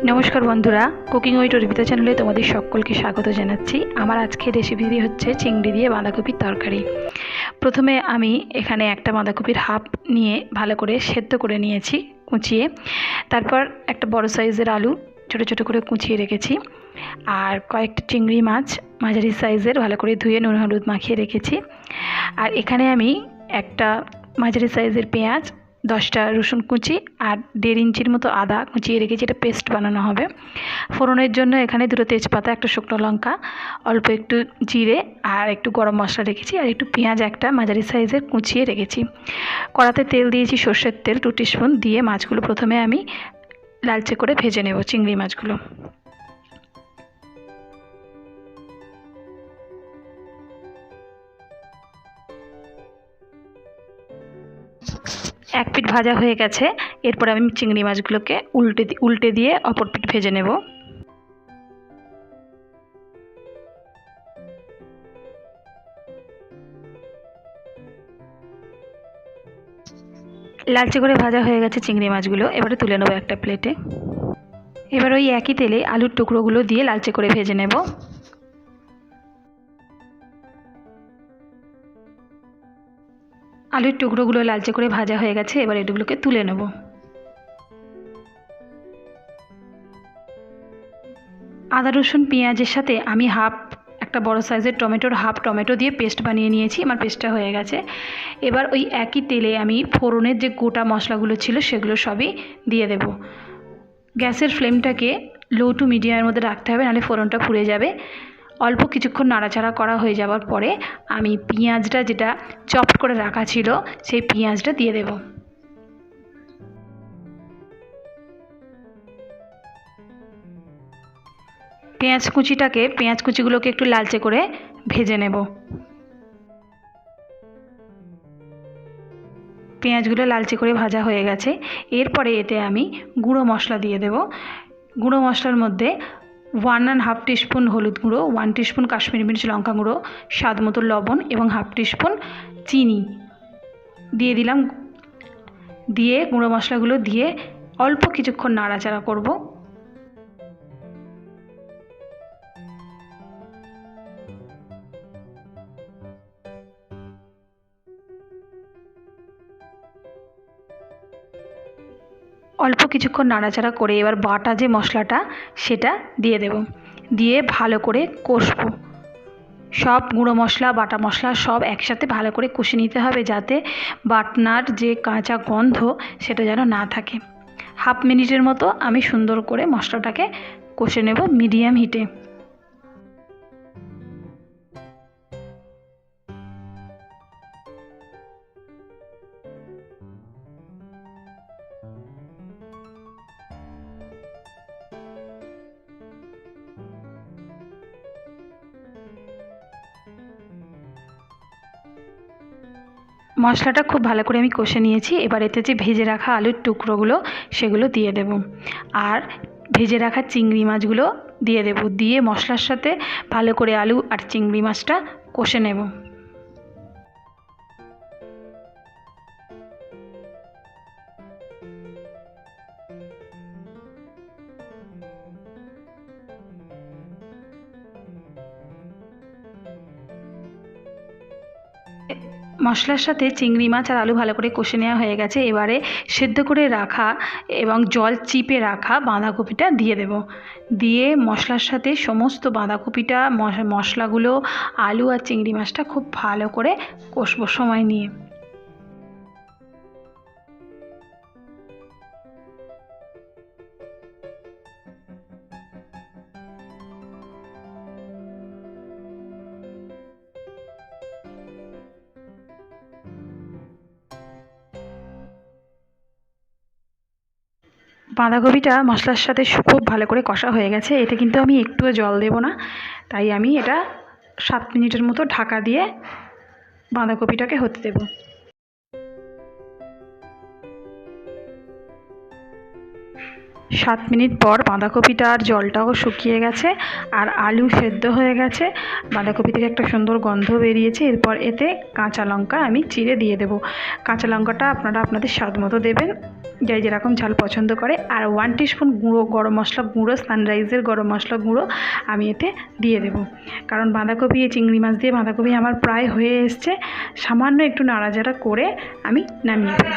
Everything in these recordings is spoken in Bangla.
नमस्कार बंधुरा कुकिंग उइथ अर्पिता चैनेले तुम्हारे सकलके स्वागत जानाच्छि। आमार आजकेर रेसिपि हच्छे चिंगड़ी दिए बाँधाकपिर तरकारी। प्रथमे आमी एखाने एकटा बाँधाकपिर हाफ निये भालो करे सेদ্ধ करे नियेछि कुचिए, तारपर एकटा बड़ साइजेर आलू छोटो छोटो करे कुचिए रेखेछि और कयेकटा चिंगड़ी माछ माझारि साइजेर भालो करे धुए नुन हलुद माखिए रेखेछि। और एखाने आमी एकटा माझारि साइजेर पेঁয়াজ 10টা रसुन कुचि और 1.5 इंचर मतो आदा कुचिए रेखेछि। এটা पेस्ट बानानो होबे। फोड़নের জন্য এখানে দুটো তেজপাতা, একটা শুকনো লঙ্কা, অল্প একটু জিরে আর একটু গরম মশলা রেখেছি আর একটু পেঁয়াজ একটা মাঝারি সাইজের কুচিয়ে রেখেছি। কড়াতে তেল দিয়েছি, সরষের তেল 2 টিস্পুন দিয়ে মাছগুলো প্রথমে আমি লালচে করে ভেজে নেব। চিংড়ি মাছগুলো एक पिठ भाजा हो गेছে। এরপর আমি চিংড়ি মাছগুলোকে উল্টে দিয়ে অপর পিঠ ভেজে নেব। লালচে করে ভাজা হয়ে গেছে চিংড়ি মাছগুলো, এবারে তুলে নেব একটা প্লেটে। এবার ওই একই তেলে আলুর টুকরোগুলো দিয়ে লালচে করে ভেজে নেব। आलुर टुकरोगुलो लालचे करे भाजा हो गेছে, এবার এগুলোকে তুলে নেব। आदा रसुन পেঁয়াজের সাথে আমি হাফ একটা বড় সাইজের টমেটোর হাফ টমেটো দিয়ে পেস্ট বানিয়ে নিয়েছি। আমার পেস্টটা হয়ে গেছে। এবার ওই একই তেলে আমি ফোড়নের যে গোটা মশলাগুলো ছিল সেগুলো সবই দিয়ে দেব। গ্যাসের ফ্লেমটাকে লো টু মিডিয়ামের মধ্যে রাখতে হবে, নাহলে ফোড়নটা পুড়ে যাবে। অল্প কিছুক্ষণ নাড়াচাড়া করা হয়ে যাওয়ার পরে আমি পেঁয়াজটা যেটা চপড করে রাখা ছিল সেই পেঁয়াজটা দিয়ে দেব। পেঁয়াজ কুচিগুলোকে একটু লালচে করে ভেজে নেব। পেঁয়াজগুলো লালচে করে ভাজা হয়ে গেছে। এরপরে এতে আমি গুঁড়ো মশলা দিয়ে দেব। গুঁড়ো মশলার মধ্যে 1.5 টিস্পুন হলুদ গুঁড়ো, 1 টিস্পুন কাশ্মীরি মির্চ লঙ্কা গুঁড়ো, স্বাদ মতো লবণ এবং হাফ টিস্পুন চিনি দিয়ে দিলাম। দিয়ে গুঁড়ো মশলাগুলো দিয়ে অল্প কিছুক্ষণ নাড়াচাড়া করব। অল্প কিছুক্ষণ নাড়াচাড়া করে এবার বাটা যে মশলাটা সেটা দিয়ে দেব। দিয়ে ভালো করে কষবো। সব গুঁড়ো মশলা বাটা মশলা সব একসাথে ভালো করে কষে নিতে হবে, যাতে বাটনার যে কাঁচা গন্ধ সেটা যেন না থাকে। হাফ মিনিটের মতো আমি সুন্দর করে মশলাটাকে কষে নেব মিডিয়াম হিটে। মশলাটা খুব ভালো করে আমি কষে নিয়েছি। এবার এতে যে ভেজে রাখা আলুর টুকরোগুলো সেগুলো দিয়ে দেব আর ভেজে রাখা চিংড়ি মাছগুলো দিয়ে দেব। দিয়ে মশলার সাথে ভালো করে আলু আর চিংড়ি মাছটা কষে নেব। মশলার সাথে চিংড়ি মাছ আর আলু ভালো করে কষে নেওয়া হয়ে গেছে। এবারে সেদ্ধ করে রাখা এবং জল চিপে রাখা বাঁধাকপিটা দিয়ে দেব। দিয়ে মশলার সাথে সমস্ত বাঁধাকপিটা মশলাগুলো আলু আর চিংড়ি মাছটা খুব ভালো করে কষবো সময় নিয়ে। বাঁধাকপিটা মশলার সাথে খুব ভালো করে কষা হয়ে গেছে। এতে কিন্তু আমি একটুও জল দেব না, তাই আমি এটা 7 মিনিটের মতো ঢাকা দিয়ে বাঁধাকপিটাকে হতে দেব। 7 মিনিট পর বাঁধাকপিটার জলটাও শুকিয়ে গেছে আর আলু সেদ্ধ হয়ে গেছে। বাঁধাকপি থেকে একটা সুন্দর গন্ধ বেরিয়েছে। এরপর এতে কাঁচা লঙ্কা আমি চিড়ে দিয়ে দেব। কাঁচা লঙ্কাটা আপনারা আপনাদের স্বাদ মতো দেবেন। যে যেরকম ঝাল পছন্দ করে। আর 1 টিস্পুন গুঁড়ো গরম মশলা গুঁড়ো, সানরাইজের গরম মশলা গুঁড়ো আমি এতে দিয়ে দেব। কারণ বাঁধাকপি, চিংড়ি মাছ দিয়ে বাঁধাকপি আমার প্রায় হয়ে এসছে, সামান্য একটু নাড়াচাড়া করে আমি নামিয়ে দেব।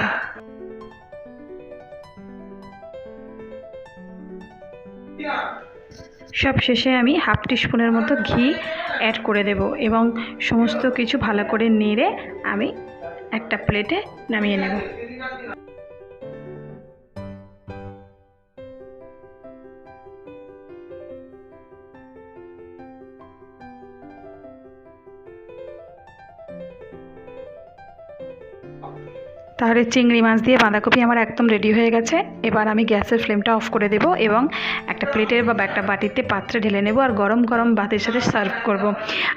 সব শেষে আমি 1/2 টিস্পুনের মতো ঘি অ্যাড করে দেব এবং সমস্ত কিছু ভালো করে নেড়ে আমি একটা প্লেটে নামিয়ে নেব। তাহলে চিংড়ি মাছ দিয়ে বাঁধাকপি আমার একদম রেডি হয়ে গেছে। এবার আমি গ্যাসের ফ্লেমটা অফ করে দেব এবং একটা প্লেটের বা একটা বাটিতে পাত্রে ঢেলে নেব আর গরম গরম ভাতের সাথে সার্ভ করব।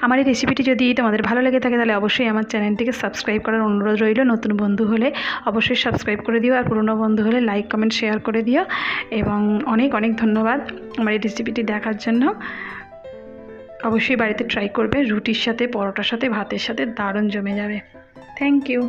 আমার এই রেসিপিটি যদি তোমাদের ভালো লেগে থাকে তাহলে অবশ্যই আমার চ্যানেলটিকে সাবস্ক্রাইব করার অনুরোধ রইল। নতুন বন্ধু হলে অবশ্যই সাবস্ক্রাইব করে দিও, আর পুরনো বন্ধু হলে লাইক কমেন্ট শেয়ার করে দিও। এবং অনেক অনেক ধন্যবাদ আমার এই রেসিপিটি দেখার জন্য। অবশ্যই বাড়িতে ট্রাই করবে, রুটির সাথে, পরোটার সাথে, ভাতের সাথে দারুণ জমে যাবে। Thank you.